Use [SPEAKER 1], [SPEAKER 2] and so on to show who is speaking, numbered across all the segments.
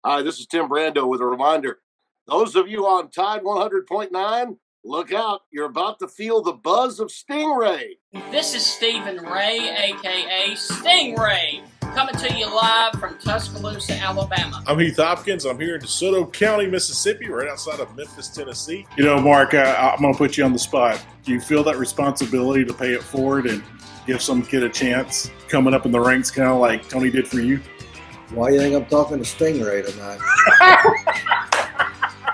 [SPEAKER 1] Hi, this is Tim Brando with a reminder. Those of you on Tide 100.9, look out. You're about to feel the buzz of Stingray.
[SPEAKER 2] This is Stephen Ray, a.k.a. Stingray, coming to you live from Tuscaloosa, Alabama.
[SPEAKER 3] I'm Heath Hopkins. I'm here in DeSoto County, Mississippi, right outside of Memphis, Tennessee. You know, Mark, I'm going to put you on the spot. Do you feel that responsibility to pay it forward and give some kid a chance coming up in the ranks, kind of like Tony did for you?
[SPEAKER 4] Why do you think I'm talking to Stingray tonight?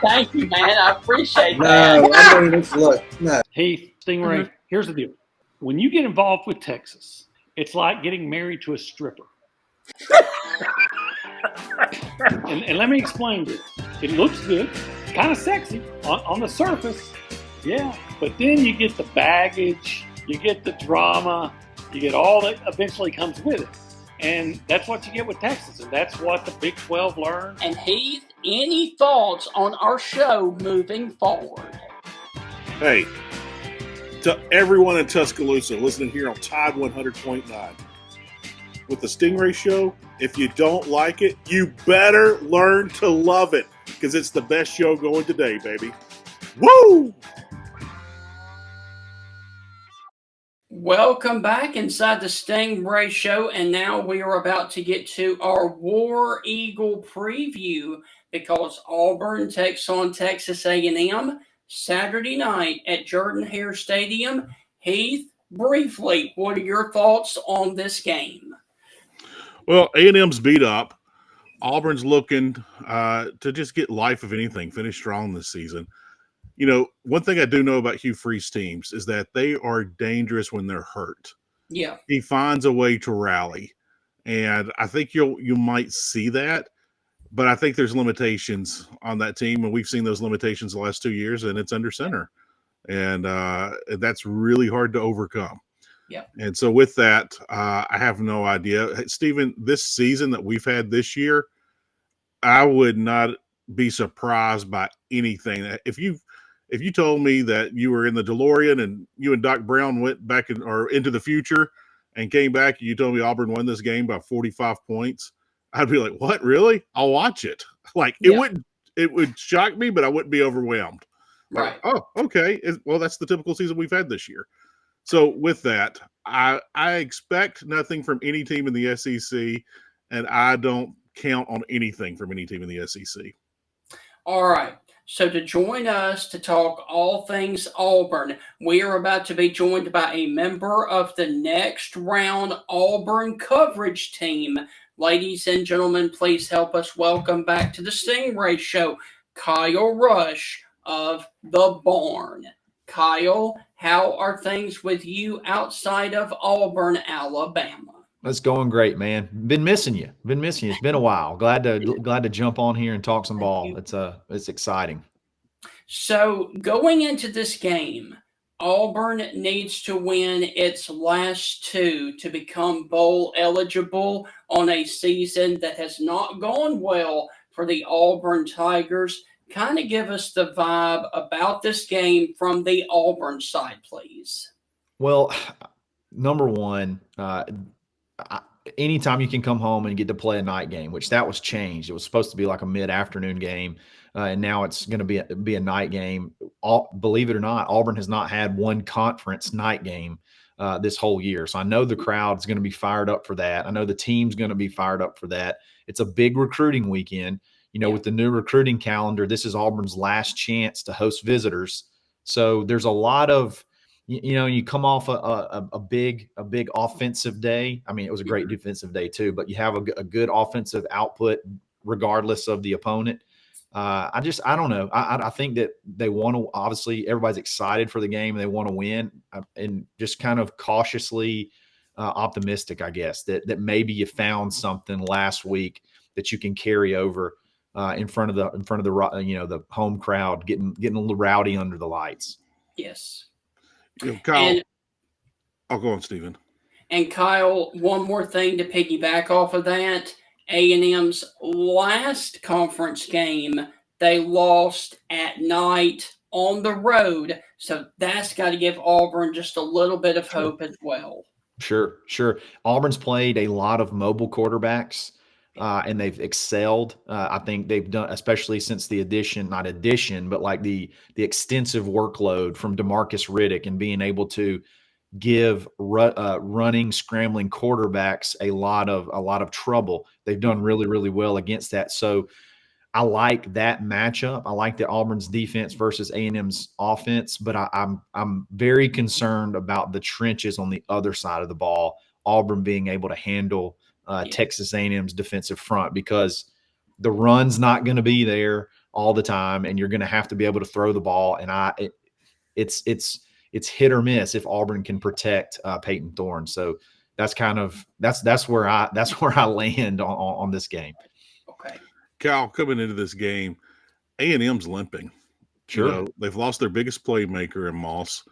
[SPEAKER 2] Thank you, man. I appreciate that.
[SPEAKER 4] No, I mean, look, no.
[SPEAKER 5] Hey, Stingray, Here's the deal. When you get involved with Texas, it's like getting married to a stripper. and let me explain this. It looks good. It's kind of sexy on the surface. Yeah. But then you get the baggage, you get the drama, you get all that eventually comes with it. And that's what you get with Texas, and that's what the Big 12 learned.
[SPEAKER 2] And Heath, any thoughts on our show moving forward?
[SPEAKER 3] Hey, to everyone in Tuscaloosa listening here on Tide 100.9, with the Stingray Show, if you don't like it, you better learn to love it, because it's the best show going today, baby. Woo!
[SPEAKER 2] Welcome back inside the Stingray Show, and now we are about to get to our War Eagle preview because Auburn takes on Texas A&M Saturday night at Jordan-Hare Stadium. Heath, briefly, what are your thoughts on this game?
[SPEAKER 3] Well, A&M's beat up. Auburn's looking to just get life of anything, finish strong this season. You know, one thing I do know about Hugh Freeze's teams is that they are dangerous when they're hurt.
[SPEAKER 2] Yeah.
[SPEAKER 3] He finds a way to rally. And I think you might see that, but I think there's limitations on that team, and we've seen those limitations the last 2 years, and it's under center. And that's really hard to overcome.
[SPEAKER 2] Yeah.
[SPEAKER 3] And so with that, I have no idea. Hey, Stephen, this season that we've had this year, I would not be surprised by anything. If you told me that you were in the DeLorean and you and Doc Brown went back into the future and came back and you told me Auburn won this game by 45 points, I'd be like, what, really? I'll watch it. Like, it would shock me, but I wouldn't be overwhelmed.
[SPEAKER 2] Right.
[SPEAKER 3] Like, oh, okay. Well, that's the typical season we've had this year. So with that, I expect nothing from any team in the SEC, and I don't count on anything from any team in the SEC.
[SPEAKER 2] All right. So to join us to talk all things Auburn, we are about to be joined by a member of the Next Round Auburn coverage team. Ladies and gentlemen, please help us welcome back to the Stingray Show, Kyle Rush of The Barn. Kyle, how are things with you outside of Auburn, Alabama?
[SPEAKER 6] It's going great, man. Been missing you. It's been a while. Glad to jump on here and talk some ball. It's exciting.
[SPEAKER 2] So going into this game, Auburn needs to win its last two to become bowl eligible on a season that has not gone well for the Auburn Tigers. Kind of give us the vibe about this game from the Auburn side, please.
[SPEAKER 6] Well, number one, anytime you can come home and get to play a night game, which that was changed. It was supposed to be like a mid-afternoon game, and now it's going to be a night game. Believe it or not, Auburn has not had one conference night game this whole year. So I know the crowd's going to be fired up for that. I know the team's going to be fired up for that. It's a big recruiting weekend. You know, with the new recruiting calendar, this is Auburn's last chance to host visitors. So there's a lot of, you come off a big offensive day. I mean, it was a great defensive day too, but you have a good offensive output regardless of the opponent. I don't know. I think that they want to, obviously everybody's excited for the game and they want to win, and just kind of cautiously optimistic, I guess, that maybe you found something last week that you can carry over in front of the home crowd, getting a little rowdy under the lights.
[SPEAKER 2] Yes.
[SPEAKER 3] Kyle, I'll go on, Stephen.
[SPEAKER 2] And Kyle, one more thing to piggyback off of that. A&M's last conference game, they lost at night on the road. So that's got to give Auburn just a little bit of hope as well.
[SPEAKER 6] Sure. Auburn's played a lot of mobile quarterbacks. and they've excelled. I think they've done, especially since the not addition, but like the extensive workload from DeMarcus Riddick and being able to give running, scrambling quarterbacks a lot of trouble. They've done really, really well against that. So I like that matchup. I like the Auburn's defense versus A&M's offense, but I'm very concerned about the trenches on the other side of the ball. Auburn being able to handle Texas A&M's defensive front, because the run's not going to be there all the time, and you're going to have to be able to throw the ball. And it's hit or miss if Auburn can protect Peyton Thorne. So that's where I land on this game.
[SPEAKER 2] Okay.
[SPEAKER 3] Cal, coming into this game, A&M's limping.
[SPEAKER 6] Sure.
[SPEAKER 3] You know, they've lost their biggest playmaker in Moss.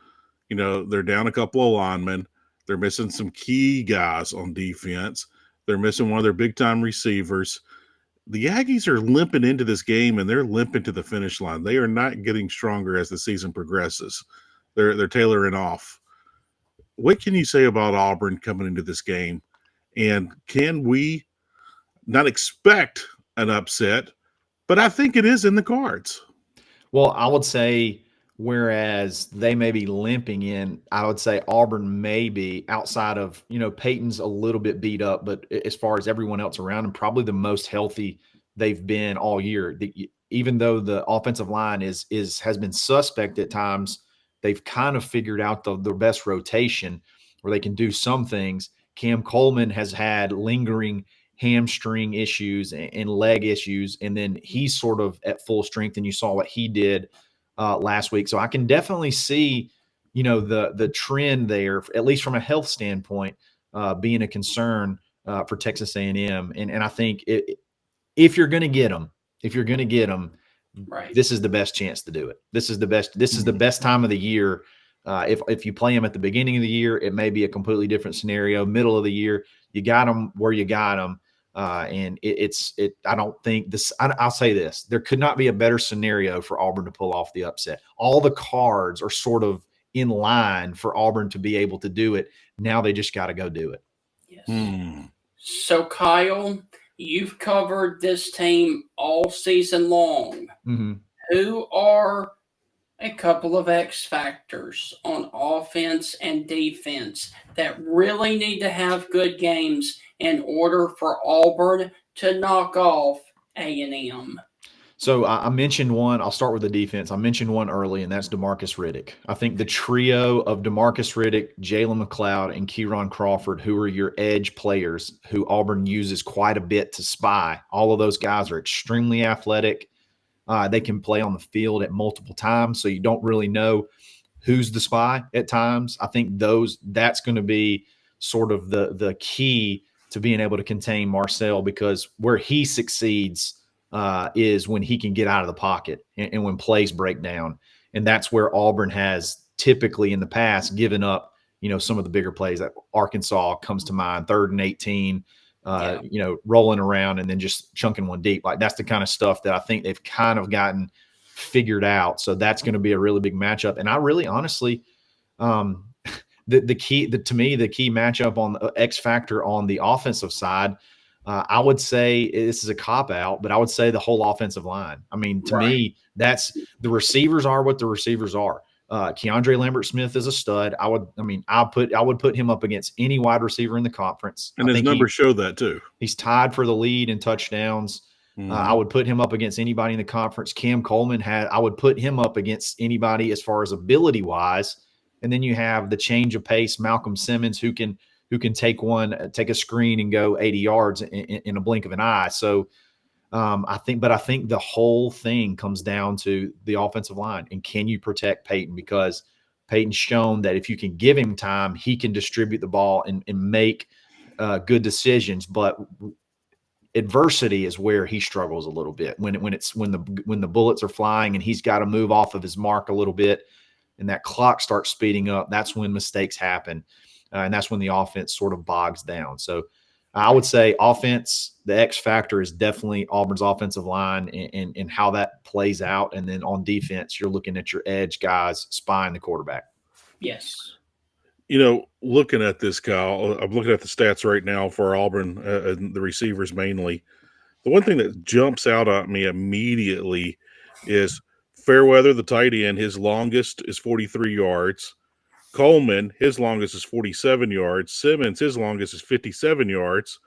[SPEAKER 3] You know, they're down a couple of linemen. They're missing some key guys on defense. They're missing one of their big-time receivers. The Aggies are limping into this game, and they're limping to the finish line. They are not getting stronger as the season progresses. They're tailoring off. What can you say about Auburn coming into this game? And can we not expect an upset, but I think it is in the cards?
[SPEAKER 6] Well, I would say, whereas they may be limping in, I would say Auburn may be, outside of, Peyton's a little bit beat up, but as far as everyone else around him, probably the most healthy they've been all year. Even though the offensive line has been suspect at times, they've kind of figured out the best rotation where they can do some things. Cam Coleman has had lingering hamstring issues and leg issues, and then he's sort of at full strength, and you saw what he did last week. So I can definitely see, the trend there, at least from a health standpoint, being a concern for Texas A&M. And I think if you're going to get them,
[SPEAKER 2] Right.
[SPEAKER 6] this is the best chance to do it. This is the best time of the year. If you play them at the beginning of the year, it may be a completely different scenario. Middle of the year, you got them where you got them. And I don't think this, I'll say this, there could not be a better scenario for Auburn to pull off the upset. All the cards are sort of in line for Auburn to be able to do it. Now they just got to go do it.
[SPEAKER 2] Yes. So Kyle, you've covered this team all season long.
[SPEAKER 6] Mm-hmm.
[SPEAKER 2] Who are a couple of X factors on offense and defense that really need to have good games in order for Auburn to knock off A&M?
[SPEAKER 6] So I mentioned one. I'll start with the defense. I mentioned one early, and that's DeMarcus Riddick. I think the trio of DeMarcus Riddick, Jalen McLeod, and Kieron Crawford, who are your edge players, who Auburn uses quite a bit to spy. All of those guys are extremely athletic. They can play on the field at multiple times, so you don't really know who's the spy at times. I think that's going to be sort of the key to being able to contain Marcel, because where he succeeds is when he can get out of the pocket and when plays break down. And that's where Auburn has typically in the past given up, some of the bigger plays. That Arkansas comes to mind, 3rd and 18, rolling around and then just chunking one deep. Like, that's the kind of stuff that I think they've kind of gotten figured out. So that's going to be a really big matchup. And I really, honestly, the key matchup on the X factor on the offensive side, I would say, this is a cop out, but I would say the whole offensive line. I mean, to me, that's the receivers are what the receivers are. Keandre Lambert-Smith is a stud. I would put him up against any wide receiver in the conference.
[SPEAKER 3] And his numbers show that too.
[SPEAKER 6] He's tied for the lead in touchdowns. I would put him up against anybody in the conference. Cam Coleman I would put him up against anybody as far as ability wise. And then you have the change of pace, Malcolm Simmons, who can take a screen and go 80 yards in a blink of an eye. So I think the whole thing comes down to the offensive line, and can you protect Peyton? Because Peyton's shown that if you can give him time, he can distribute the ball and make good decisions. But adversity is where he struggles a little bit when the bullets are flying and he's got to move off of his mark a little bit, and that clock starts speeding up. That's when mistakes happen. And that's when the offense sort of bogs down. So I would say offense, the X factor is definitely Auburn's offensive line and how that plays out. And then on defense, you're looking at your edge guys spying the quarterback.
[SPEAKER 2] Yes.
[SPEAKER 3] Looking at this, Kyle, I'm looking at the stats right now for Auburn and the receivers mainly. The one thing that jumps out at me immediately is Fairweather, the tight end. His longest is 43 yards. Coleman, his longest is 47 yards. Simmons, his longest is 57 yards.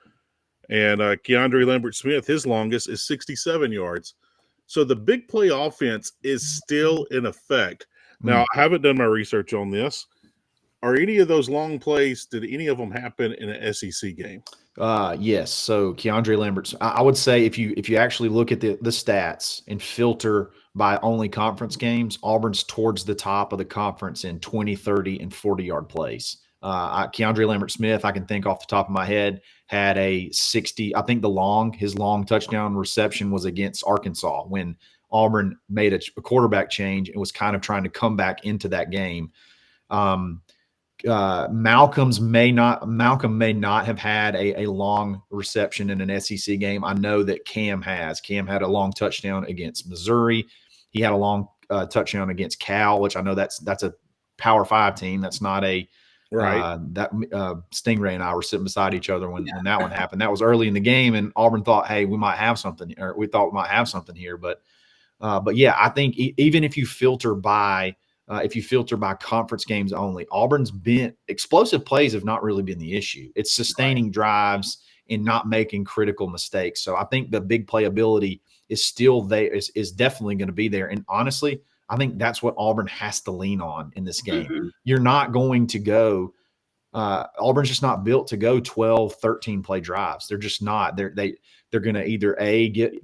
[SPEAKER 3] And Keandre Lambert-Smith, his longest is 67 yards. So the big play offense is still in effect. Now, I haven't done my research on this. Are any of those long plays, did any of them happen in an SEC game?
[SPEAKER 6] Yes. So Keandre Lambert's, I would say if you actually look at the stats and filter by only conference games, Auburn's towards the top of the conference in 20, 30, and 40-yard plays. Keandre Lambert-Smith, I can think off the top of my head, had a 60. I think his long touchdown reception was against Arkansas when Auburn made a quarterback change and was kind of trying to come back into that game. Malcolm may not have had a long reception in an SEC game. I know that Cam has. Cam had a long touchdown against Missouri. He had a long touchdown against Cal, which I know that's a Power 5 team. That's not a right. Stingray and I were sitting beside each other when that one happened. That was early in the game, and Auburn thought, hey, we might have something, or we thought we might have something here. But yeah, I think even if you filter by conference games only, Auburn's been explosive plays have not really been the issue. It's sustaining drives and not making critical mistakes. So I think the big playability is still there, is definitely going to be there. And honestly, I think that's what Auburn has to lean on in this game. Mm-hmm. You're not going to go Auburn's just not built to go 12, 13 play drives. They're just not. They're going to either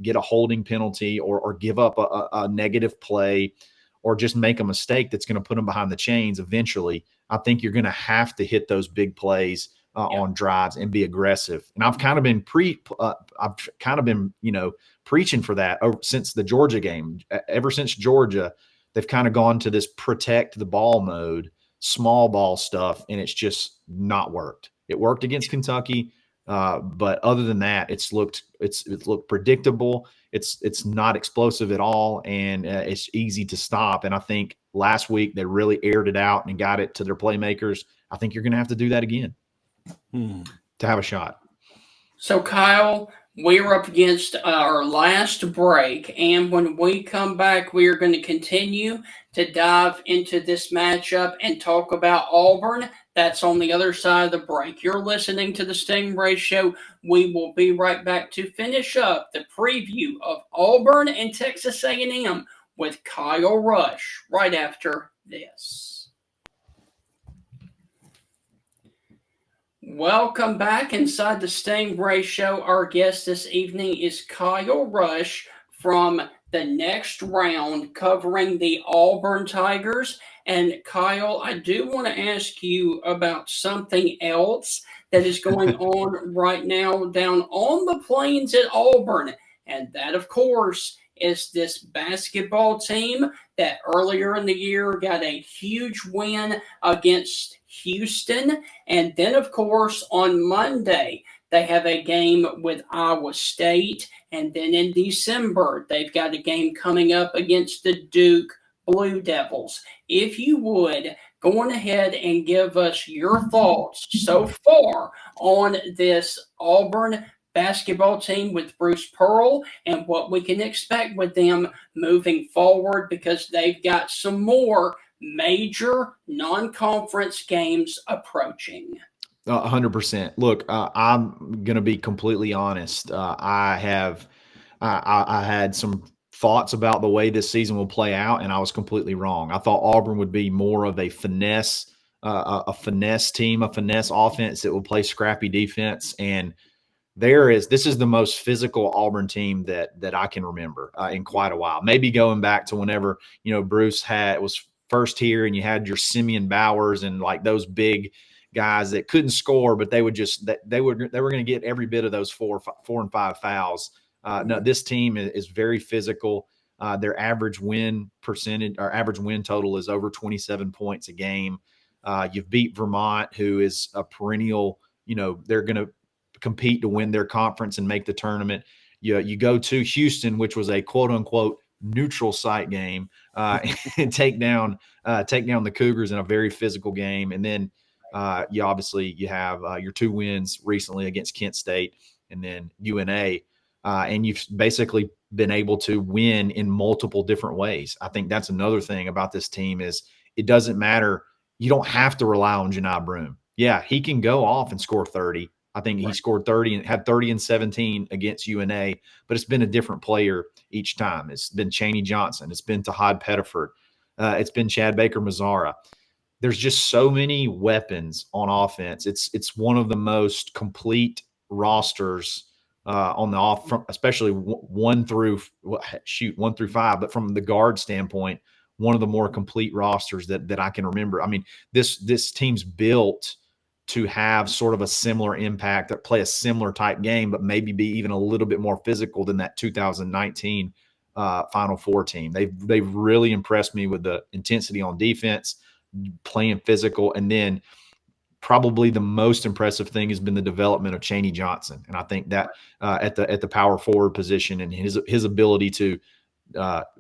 [SPEAKER 6] get a holding penalty or give up a negative play, or just make a mistake that's going to put them behind the chains eventually. I think you're going to have to hit those big plays on drives and be aggressive. And I've kind of been preaching for that since the Georgia game. Ever since Georgia, they've kind of gone to this protect the ball mode, small ball stuff, and it's just not worked. It worked against Kentucky, but other than that, it's looked predictable. It's not explosive at all, and it's easy to stop. And I think last week they really aired it out and got it to their playmakers. I think you're going to have to do that again to have a shot.
[SPEAKER 2] So, Kyle, we're up against our last break, and when we come back, we are going to continue to dive into this matchup and talk about Auburn. That's on the other side of the break. You're listening to the Stingray Show. We will be right back to finish up the preview of Auburn and Texas A&M with Kyle Rush right after this. Welcome back inside the Stingray Show. Our guest this evening is Kyle Rush from the Next Round, covering the Auburn Tigers. And Kyle, I do want to ask you about something else that is going on right now down on the plains at Auburn. And that, of course, is this basketball team that earlier in the year got a huge win against Houston. And then, of course, on Monday, they have a game with Iowa State. And then in December, they've got a game coming up against the Duke Blue Devils. If you would, go on ahead and give us your thoughts so far on this Auburn basketball team with Bruce Pearl and what we can expect with them moving forward, because they've got some more major non-conference games approaching.
[SPEAKER 6] 100%. Look, I'm going to be completely honest. I had some thoughts about the way this season will play out, and I was completely wrong. I thought Auburn would be more of a finesse team, a finesse offense that will play scrappy defense. And this is the most physical Auburn team that I can remember in quite a while. Maybe going back to whenever, Bruce was first here and you had your Simeon Bowers and like those big guys that couldn't score, but they were going to get every bit of those 4 and 5 fouls. No, this team is very physical. Their average win percentage or average win total is over 27 points a game. You've beat Vermont, who is a perennial, they're going to compete to win their conference and make the tournament. You go to Houston, which was a quote unquote neutral site game, and take down the Cougars in a very physical game. And then you have your 2 wins recently against Kent State and then UNA. and you've basically been able to win in multiple different ways. I think that's another thing about this team is it doesn't matter. You don't have to rely on Janai Broome. Yeah, he can go off and score 30. I think he scored 30 and had 30 and 17 against UNA, but it's been a different player each time. It's been Chaney Johnson. It's been Tahad Pettiford. It's been Chad Baker-Mazara. There's just so many weapons on offense. It's one of the most complete rosters on the off, from especially 1 through 5. But from the guard standpoint, one of the more complete rosters that I can remember. I mean, this team's built to have sort of a similar impact, that play a similar type game, but maybe be even a little bit more physical than that 2019 Final Four team. They've really impressed me with the intensity on defense, playing physical, and then probably the most impressive thing has been the development of Chaney Johnson. And I think that at the power forward position and his ability to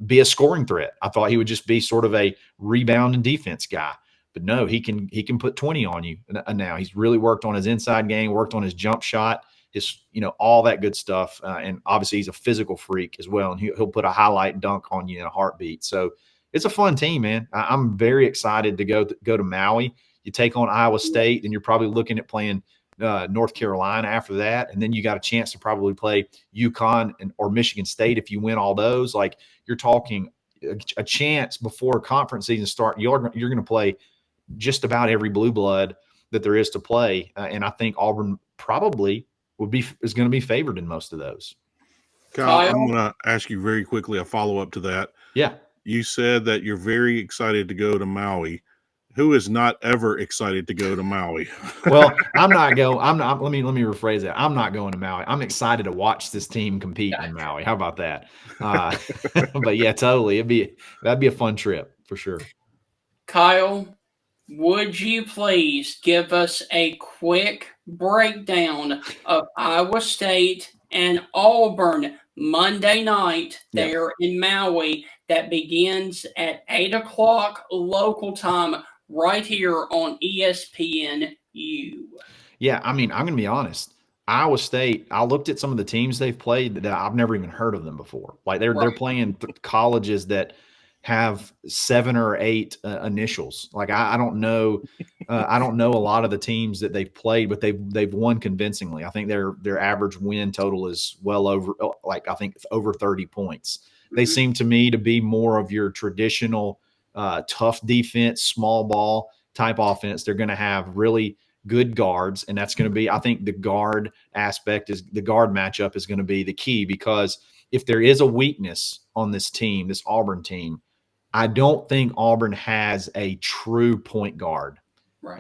[SPEAKER 6] be a scoring threat. I thought he would just be sort of a rebound and defense guy, but no, he can put 20 on you now. He's really worked on his inside game, worked on his jump shot, his all that good stuff, and obviously he's a physical freak as well, and he'll put a highlight dunk on you in a heartbeat. So it's a fun team, man. I'm very excited to go to Maui. You take on Iowa State, and you're probably looking at playing North Carolina after that, and then you got a chance to probably play UConn or Michigan State if you win all those. Like, you're talking a chance before conference season start. You're going to play just about every blue blood that there is to play, and I think Auburn probably is going to be favored in most of those.
[SPEAKER 3] Kyle, I'm going to ask you very quickly a follow up to that.
[SPEAKER 6] Yeah,
[SPEAKER 3] you said that you're very excited to go to Maui. Who is not ever excited to go to Maui?
[SPEAKER 6] Well, I'm not going. I'm not. Let me rephrase that. I'm not going to Maui. I'm excited to watch this team compete in Maui. How about that? But yeah, totally. That'd be a fun trip for sure.
[SPEAKER 2] Kyle, would you please give us a quick breakdown of Iowa State and Auburn Monday night there in Maui that begins at 8 o'clock local time right here on ESPNU?
[SPEAKER 6] Yeah, I mean, I'm going to be honest. Iowa State, I looked at some of the teams they've played that I've never even heard of them before. Like they're playing colleges that have 7 or 8 initials. Like I don't know, I don't know a lot of the teams that they've played, but they've won convincingly. I think their average win total is well over, like I think over 30 points. Mm-hmm. They seem to me to be more of your traditional tough defense, small ball type offense. They're going to have really good guards, and that's going to be, I think the guard matchup is going to be the key, because if there is a weakness on this team, this Auburn team, I don't think Auburn has a true point guard. Right.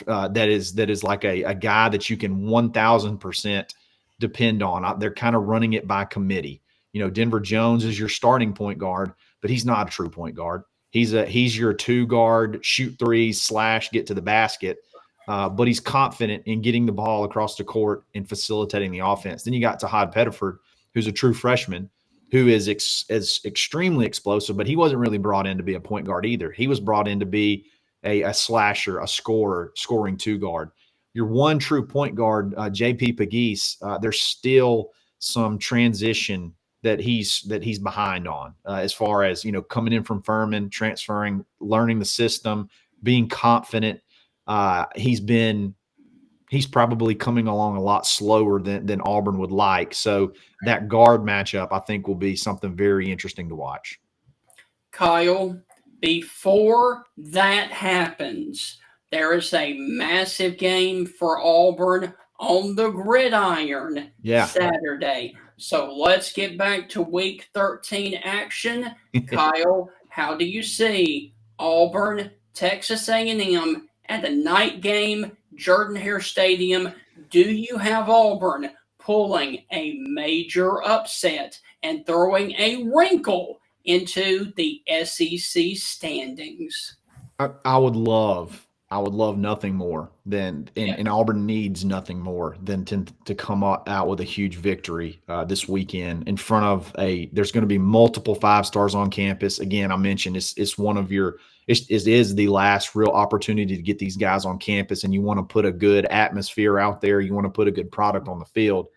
[SPEAKER 6] That is like a guy that you can 1,000% depend on. They're kind of running it by committee. Denver Jones is your starting point guard, but he's not a true point guard. He's your 2 guard, shoot threes / get to the basket. But he's confident in getting the ball across the court and facilitating the offense. Then you got Tahad Pettiford, who's a true freshman, who is extremely explosive, but he wasn't really brought in to be a point guard either. He was brought in to be a slasher, a scorer, scoring 2 guard. Your one true point guard, JP Pegues, there's still some transition that he's behind on as far as, coming in from Furman, transferring, learning the system, being confident. He's probably coming along a lot slower than Auburn would like. So that guard matchup, I think, will be something very interesting to watch.
[SPEAKER 2] Kyle, before that happens, there is a massive game for Auburn on the gridiron Saturday. So let's get back to Week 13 action. Kyle, how do you see Auburn, Texas A&M at the night game, Jordan-Hare Stadium? Do you have Auburn pulling a major upset and throwing a wrinkle into the SEC standings?
[SPEAKER 6] I would love nothing more than, and Auburn needs nothing more than to come out with a huge victory this weekend in front of there's going to be multiple 5-stars on campus. Again, I mentioned it's one of your, it is the last real opportunity to get these guys on campus, and you want to put a good atmosphere out there. You want to put a good product on the field.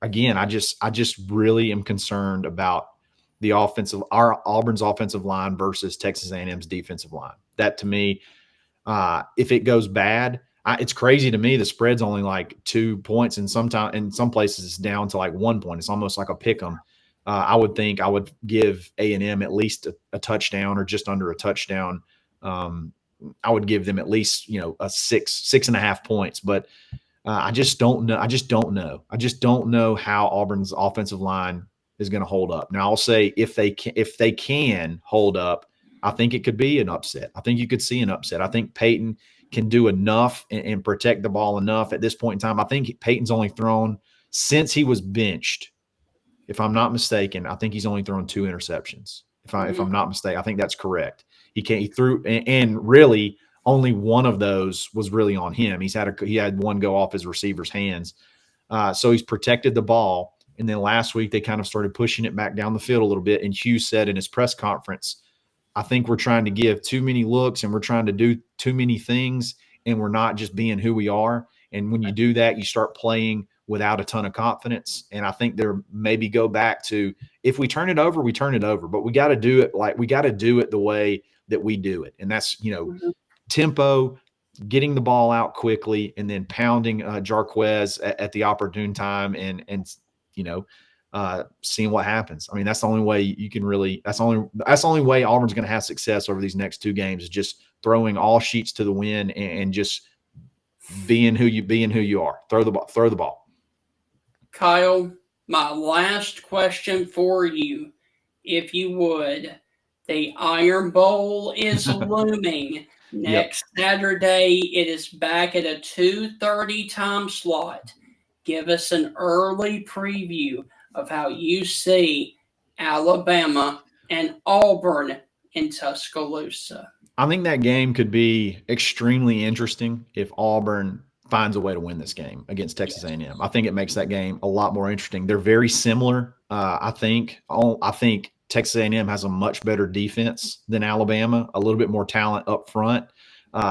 [SPEAKER 6] again, I just really am concerned about our Auburn's offensive line versus Texas A&M's defensive line. That to me, if it goes bad, it's crazy to me. The spread's only like 2 points, and in some places it's down to like 1 point. It's almost like a pick 'em. I would think I would give A&M at least a touchdown or just under a touchdown. I would give them at least, a 6.5 points, but I just don't know. I just don't know how Auburn's offensive line is going to hold up. Now I'll say if they can hold up, I think it could be an upset. I think you could see an upset. I think Peyton can do enough and protect the ball enough at this point in time. I think Peyton's only thrown since he was benched. If I'm not mistaken, I think he's only thrown 2 interceptions. If I'm not mistaken, I think that's correct. He threw, and really only one of those was really on him. He had one go off his receiver's hands. So he's protected the ball. And then last week they kind of started pushing it back down the field a little bit. And Hugh said in his press conference, I think we're trying to give too many looks and we're trying to do too many things, and we're not just being who we are. And when you do that, you start playing without a ton of confidence. And I think there maybe go back to, if we turn it over, we turn it over, but we got to do it the way that we do it. And that's, tempo, getting the ball out quickly, and then pounding Jarquez at the opportune time and seeing what happens. I mean, that's the only way you can really, that's the only way Auburn's going to have success over these next 2 games, is just throwing all sheets to the wind and just being who you are. Throw the ball.
[SPEAKER 2] Kyle, my last question for you, if you would. The Iron Bowl is looming. Next Saturday, it is back at a 2:30 time slot. Give us an early preview of how you see Alabama and Auburn in Tuscaloosa.
[SPEAKER 6] I think that game could be extremely interesting if Auburn finds a way to win this game against Texas A&M. I think it makes that game a lot more interesting. They're very similar. I think Texas A&M has a much better defense than Alabama, a little bit more talent up front.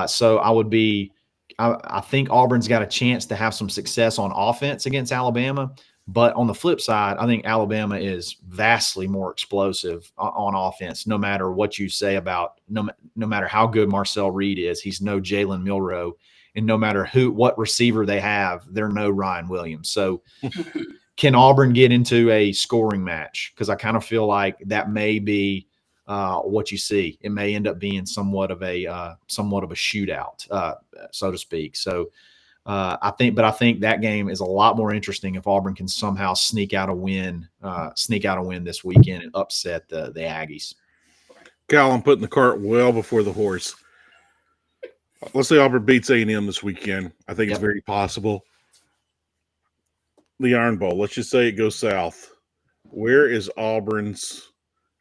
[SPEAKER 6] So I think Auburn's got a chance to have some success on offense against Alabama. But on the flip side, I think Alabama is vastly more explosive on offense, no matter what you say about no matter how good Marcel Reed is. He's no Jalen Milroe. And no matter what receiver they have, they're no Ryan Williams. So can Auburn get into a scoring match? Because I kind of feel like that may be what you see. It may end up being somewhat of a shootout, so to speak. So I think that game is a lot more interesting if Auburn can somehow sneak out a win this weekend and upset the Aggies.
[SPEAKER 3] Cal, I'm putting the cart well before the horse. Let's say Auburn beats A&M this weekend. I think it's very possible. The Iron Bowl, let's just say it goes south. Where is Auburn's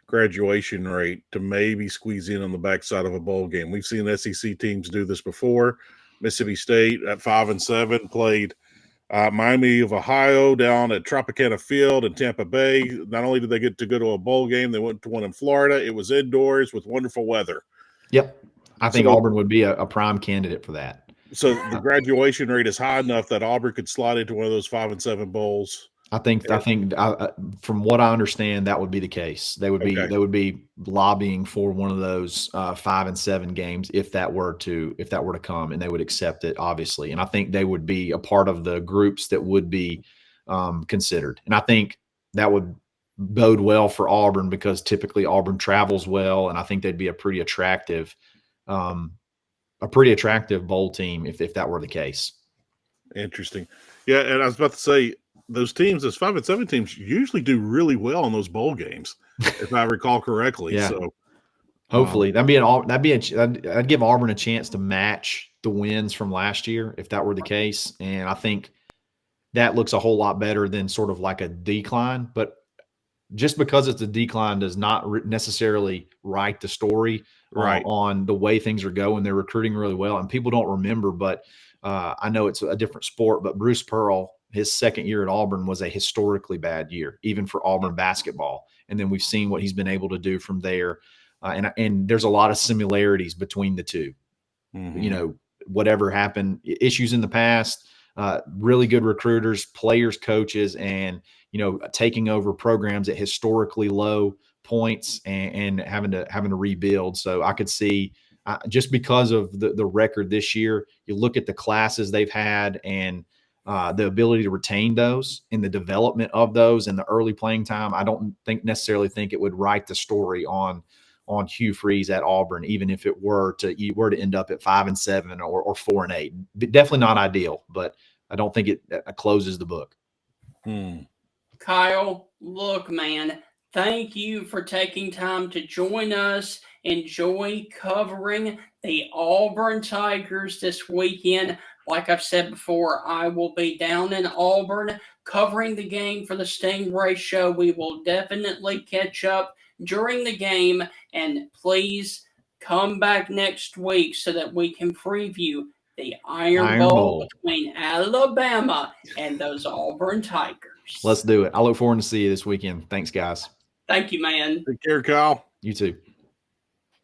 [SPEAKER 3] graduation rate to maybe squeeze in on the backside of a bowl game? We've seen SEC teams do this before. Mississippi State at 5-7 played Miami of Ohio down at Tropicana Field in Tampa Bay. Not only did they get to go to a bowl game, they went to one in Florida. It was indoors with wonderful weather.
[SPEAKER 6] Yep. I think Auburn would be a prime candidate for that.
[SPEAKER 3] So the graduation rate is high enough that Auburn could slide into one of those 5-7 bowls.
[SPEAKER 6] I think from what I understand, that would be the case. They would be lobbying for one of those 5-7 games if that were to come, and they would accept it, obviously. And I think they would be a part of the groups that would be considered. And I think that would bode well for Auburn, because typically Auburn travels well, and I think they'd be a pretty attractive bowl team if that were the case.
[SPEAKER 3] Interesting. Yeah, and I was about to say, those teams, those 5-7 teams, usually do really well in those bowl games, if I recall correctly. Yeah. So
[SPEAKER 6] hopefully I'd give Auburn a chance to match the wins from last year if that were the case. And I think that looks a whole lot better than sort of like a decline. But just because it's a decline does not necessarily write the story on the way things are going. They're recruiting really well, and people don't remember, but I know it's a different sport, but Bruce Pearl, his second year at Auburn was a historically bad year, even for Auburn basketball. And then we've seen what he's been able to do from there. And there's a lot of similarities between the two. Mm-hmm. Whatever happened, issues in the past, really good recruiters, players, coaches, and taking over programs at historically low points and having to rebuild. So I could see just because of the record this year, you look at the classes they've had and the ability to retain those and the development of those and the early playing time. I don't necessarily think it would write the story on Hugh Freeze at Auburn, even if you were to end up at 5-7 or 4-8. Definitely not ideal, but I don't think it closes the book.
[SPEAKER 2] Kyle, look, man, thank you for taking time to join us. Enjoy covering the Auburn Tigers this weekend. Like I've said before, I will be down in Auburn covering the game for the Stingray Show. We will definitely catch up during the game, and please come back next week so that we can preview the Iron Bowl between Alabama and those Auburn Tigers.
[SPEAKER 6] Let's do it. I look forward to see you this weekend. Thanks, guys.
[SPEAKER 2] Thank you, man.
[SPEAKER 3] Take care, Kyle.
[SPEAKER 6] You too.